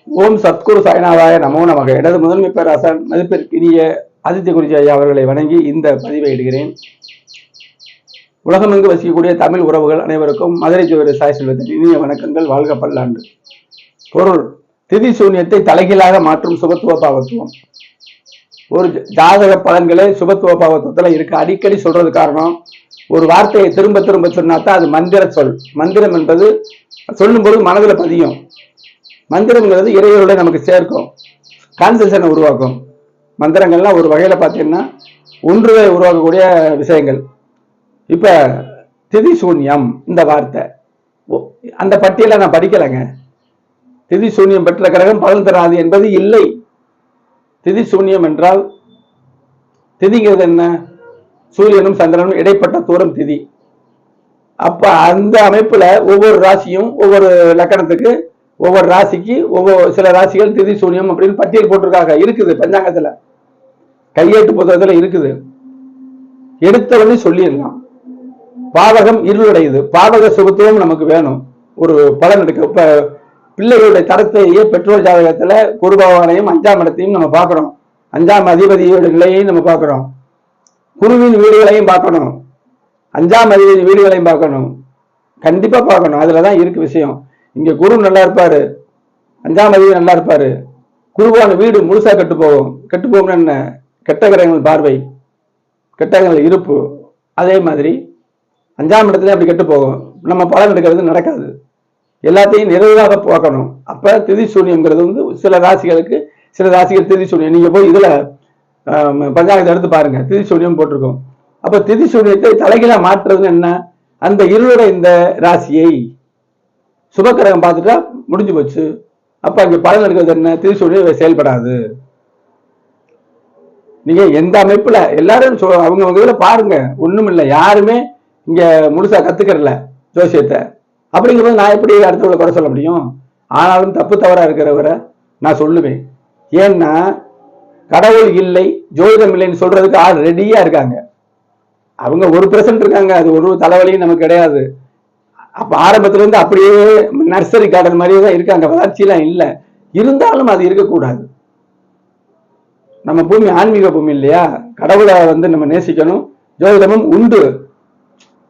ஓம் சத்குரு சாய்நாதாய நமோ நமக. எனது முதன்மை பேராசன் மதிப்பிற்கினிய ஆதித்ய குருஜி ஐயா அவர்களை வணங்கி இந்த பதிவை இடுகிறேன். உலகமெங்கு வசிக்கக்கூடிய தமிழ் உறவுகள் அனைவருக்கும் மதுரை ஜோதிடர் சாய் செல்வத்தின் இனிய வணக்கங்கள். வாழ்க பல்லாண்டு. பொருள்: திதி சூன்யத்தை தலைகீழாக மாற்றும் சுபத்துவ பாவத்துவம். ஒரு ஜாதக பலன்களே சுபத்துவ பாவத்துவத்துல இருக்கு. அடிக்கடி சொல்றது காரணம், ஒரு வார்த்தையை திரும்ப திரும்ப சொன்னாதான் அது மந்திர சொல். மந்திரம் என்பது சொல்லும்போது மனதில் பதியும். மந்திரம்ங்கிறது இறைவரோட நமக்கு சேர்க்கும், கான்சென்ட்ரேஷனை உருவாக்கும். மந்திரங்கள்லாம் ஒரு வகையில பார்த்தீங்கன்னா ஒன்றுவை உருவாக்கக்கூடிய விஷயங்கள். இப்ப திதி சூன்யம் இந்த வார்த்தை, அந்த பட்டியலை நான் படிக்கலைங்க. திதி சூன்யம் பெற்ற கிரகம் பலன் தராது என்பது இல்லை. திதி சூன்யம் என்றால், திதிங்கிறது என்ன? சூரியனும் சந்திரனும் இடைப்பட்ட தூரம் திதி. அப்ப அந்த அமைப்புல ஒவ்வொரு ராசியும் ஒவ்வொரு லக்கணத்துக்கு, ஒவ்வொரு ராசிக்கு ஒவ்வொரு சில ராசிகள் திதி சூன்யம் அப்படின்னு பட்டியல் போட்டிருக்காங்க. இருக்குது பஞ்சாங்கத்துல, கையெழுத்து புத்தகத்துல இருக்குது. எடுத்தவொடனே சொல்லிடலாம். பாவகம் இருளுடையது, பாவக சுபத்துவம் நமக்கு வேணும் ஒரு பலன் எடுக்க. இப்ப பிள்ளைகளுடைய தரத்தையே பெற்றோர் ஜாதகத்துல குரு பகவானையும் 5ஆம் இடத்தையும் நம்ம பார்க்கிறோம். 5ஆம் அதிபதியோட நிலையையும் நம்ம பார்க்கிறோம். குருவின் வீடுகளையும் பார்க்கணும், 5ஆம் அதிபதி வீடுகளையும் பார்க்கணும். கண்டிப்பா பார்க்கணும். அதுலதான் இருக்கு விஷயம். இங்க குரு நல்லா இருப்பாரு, 5ஆம் அதிபதி நல்லா இருப்பாரு, குருவான வீடு முழுசா கெட்டு போகும். கெட்டு போகும்னு என்ன? கெட்ட கிரகங்கள் பார்வை, கெட்ட கிரகங்கள் இருப்பு. அதே மாதிரி 5ஆம் இடத்துல அப்படி கெட்டு போகும். நம்ம பலன் எடுக்கிறது நடக்காது. எல்லாத்தையும் நிறைவாக பார்க்கணும். அப்ப திதி சூன்யம்ங்கிறது சில ராசிகளுக்கு, சில ராசிகள் திதி சூன்யம். நீங்க போய் இதுல பஞ்சாங்கத்தை எடுத்து பாருங்க, திதி சூன்யம் போட்டிருக்கோம். அப்ப திதி சூன்யத்தை தலைகீழா மாற்றுறதுன்னு என்ன? அந்த இருளோட இந்த ராசியை சுபக்கிரகம் பார்த்துட்டா முடிஞ்சு போச்சு. அப்ப அங்க பலன் எடுக்கிறது என்ன? திதி சூன்யம் செயல்படாது. நீங்க எந்த அமைப்புல எல்லாரும் அவங்க இதுல பாருங்க, ஒண்ணும் இல்லை. யாருமே இங்க முழுசா கத்துக்கிறல ஜோசியத்தை. அப்படிங்கிறத நான் எப்படி அடுத்தவங்களை குறை சொல்ல முடியும்? ஆனாலும் தப்பு தவறா இருக்கிறவரை நான் சொல்லுவேன். ஏன்னா கடவுள் இல்லை, ஜோதிடம் இல்லைன்னு சொல்றதுக்கு ஆள் ரெடியா இருக்காங்க. அவங்க 1% இருக்காங்க, அது ஒரு தலைவலியும் நமக்கு கிடையாது. அப்ப ஆரம்பத்துல இருந்து அப்படியே நர்சரி கார்டன் மாதிரியே தான் இருக்காங்க, வளர்ச்சியெல்லாம் இல்லை. இருந்தாலும் அது இருக்கக்கூடாது. நம்ம பூமி ஆன்மீக பூமி இல்லையா? கடவுளை நம்ம நேசிக்கணும், ஜோதிடமும் உண்டு.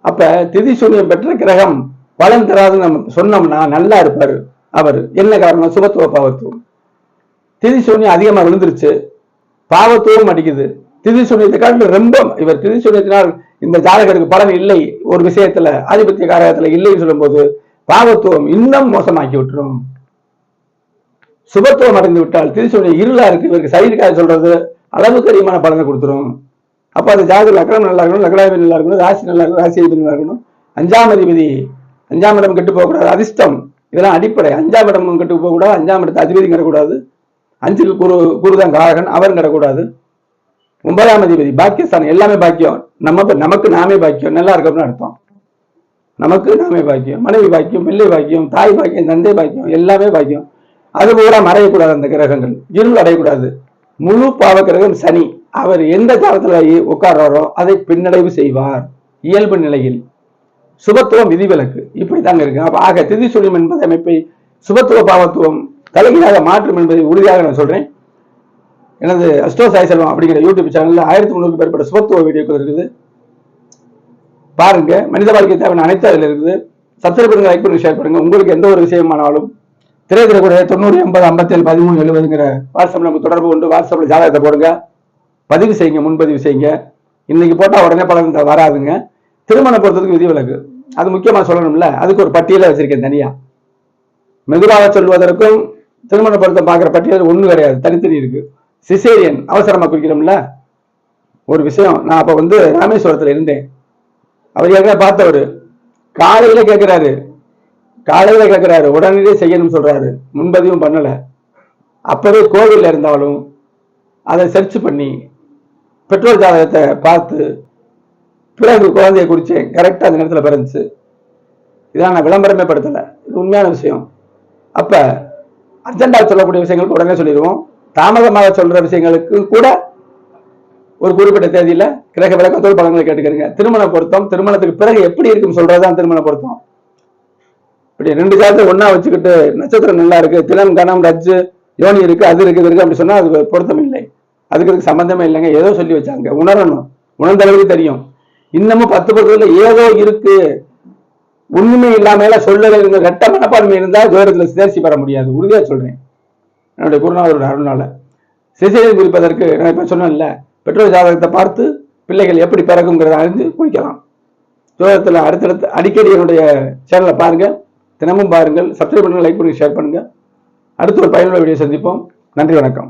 அப்ப திதி சூன்யம் பெற்ற கிரகம் பலன் தராதுன்னு நம்ம சொன்னோம்னா நல்லா இருப்பாரு அவர். என்ன காரணம்? சுபத்துவ பாவத்துவம். திதி சூன்யம் அதிகமா விழுந்துருச்சு, பாவத்துவம் அடிக்குது. திதி சூன்யத்தை காட்டிலும் ரொம்ப இவர் திதி சூன்யத்தினால் இந்த ஜாதகருக்கு பலன் இல்லை, ஒரு விஷயத்துல ஆதிபத்திய காரகத்துல இல்லைன்னு சொல்லும் போது பாவத்துவம் இன்னும் மோசமாக்கி விட்டுரும். சுபத்துவம் அடைந்து விட்டால் திதி சூன்யம் இருளா இருக்கு, இவருக்கு சைடுக்காக சொல்றது அளவுக்கு அதிகமான பலனை கொடுத்துரும். அப்ப அந்த ஜாதக லக்னம் நல்லா இருக்கணும், லக்னாதிபதி நல்லா இருக்கணும், ராசி நல்லா இருக்கணும், ராசி அதிபதி நல்லா இருக்கணும், 5ஆம் அதிபதி 5ஆம் இடம் கெட்டு போகக்கூடாது, அதிர்ஷ்டம் இதெல்லாம் அடிப்படை. 5ஆம் இடம் கெட்டு போகக்கூடாது, 5ஆம் இடத்து அதிபதி கிடக்கூடாது, 5க்கு குருதான் காரகன், அவன் கிடக்கூடாது. 9ஆம் அதிபதி பாக்கியஸ்தானம், எல்லாமே பாக்கியம். நமக்கு நாமே பாக்கியம், நல்லா இருக்கணும்னு அர்த்தம். நமக்கு நாமே பாக்கியம், மனைவி பாக்கியம், பிள்ளை பாக்கியம், தாய் பாக்கியம், தந்தை பாக்கியம், எல்லாமே பாக்கியம். அது கூட மறையக்கூடாது. அந்த கிரகங்கள் இருள் அடையக்கூடாது. முழு பாவ கிரகம் சனி, அவர் எந்த காலத்துல உட்கார்றாரோ அதை பின்னடைவு செய்வார் இயல்பு நிலையில். சுபத்துவம் விதிவிலக்கு, இப்படித்தாங்க இருக்கு. ஆக திதி சூன்யம் என்பது அமைப்பை சுபத்துவ பாவத்துவம் தலைகீழாக மாற்றும் என்பதை உறுதியாக நான் சொல்றேன். எனது அஸ்ட்ரோ சாய் செல்வம் அப்படிங்கிற யூடியூப் சேனல்ல 1300 பேர்பட்ட சுபத்துவ வீடியோக்கள் இருக்குது, பாருங்க. மனித வாழ்க்கை தேவையான அனைத்து அதில் இருக்குது. சப்ஸ்கிரைப் பண்ணுங்க, லைக் பண்ணுங்க, ஷேர் பண்ணுங்க. உங்களுக்கு எந்த ஒரு விஷயமானாலும் திரைத்துறைக்கூடிய 90 80 57 13 70ங்கிற வாட்ஸ்அப்ல நம்ம தொடர்பு கொண்டு வாட்ஸ்அப்ல ஜாதகத்தை போடுங்க, பதிவு செய்யுங்க, முன்பதிவு செய்யுங்க. இன்னைக்கு போட்டா உடனே பலன் வராதுங்க. திருமணம் பொறுத்ததுக்கு விதிவிலக்கு, அது முக்கியமா சொல்லணும்ல, அதுக்கு ஒரு பட்டியலை வச்சிருக்கேன் தனியா. மெதுவாக சொல்வதற்கும் திருமண பொருத்தம் பார்க்குற பட்டியல் ஒண்ணு கிடையாது, தனித்தனி இருக்கு. சிசேரியன் அவசரமா குறிக்கிறோம்ல ஒரு விஷயம். நான் அப்ப ராமேஸ்வரத்துல இருந்தேன். அவர் ஏற்கனவே பார்த்தவர். காலையில கேட்கிறாரு, உடனே செய்யணும் சொல்றாரு, முன்பதிவும் பண்ணல. அப்பவே கோவில்ல இருந்தாலும் அதை சர்ச் பண்ணி பெற்றோர் ஜாதகத்தை பார்த்து பிறகு குழந்தைய குறிச்சேன். கரெக்டா அந்த நேரத்தில் பிறந்துச்சு. இதான் நான் விளம்பரமே படுத்தல, இது உண்மையான விஷயம். அப்ப அர்ஜென்டாக சொல்லக்கூடிய விஷயங்களுக்கு உடனே சொல்லிடுவோம். தாமதமாக சொல்ற விஷயங்களுக்கு கூட ஒரு குறிப்பிட்ட தேதியில கிரக விளக்கத்தோடு பலன்களை கேட்டுக்கிறீங்க. திருமண பொருத்தம் திருமணத்துக்கு பிறகு எப்படி இருக்கும் சொல்றதுதான் திருமண பொருத்தம். இப்படி 2 ஜாதகத்தை ஒன்னா வச்சுக்கிட்டு நட்சத்திரம் நல்லா இருக்கு, தினம் கணம் ரஜ்ஜு யோனி இருக்கு, அது இருக்கு, இது இருக்கு அப்படி சொன்னா அது பொருத்தம் இல்லை. அதுக்கு சம்பந்தமே இல்லைங்க. ஏதோ சொல்லி வச்சாங்க. உணரணும். உணர்ந்த அளவுக்கு தெரியும். இன்னமும் 10% ஏதோ இருக்கு, ஒண்ணுமே இல்லாம சொல்லல ரெட்ட மனப்பான்மை இருந்தா ஜோதிடத்துல தேர்ச்சி பெற முடியாது. உறுதியா சொல்றேன். என்னுடைய குருநாதரோட அருளால சிசையை குறிப்பதற்கு நான் இப்ப சொன்னேன்ல, பெற்றோர் ஜாதகத்தை பார்த்து பிள்ளைகள் எப்படி பிறகுங்கிறத அறிந்து குறிக்கலாம். ஜோதிடத்துல அடுத்தடுத்து அடிக்கடி என்னுடைய சேனலை பாருங்க, தினமும் பாருங்கள், சப்ஸ்கிரைப் பண்ணுங்க, லைக் பண்ணுங்க, ஷேர் பண்ணுங்க. அடுத்த ஒரு பயனுள்ள வீடியோ சந்திப்போம். நன்றி, வணக்கம்.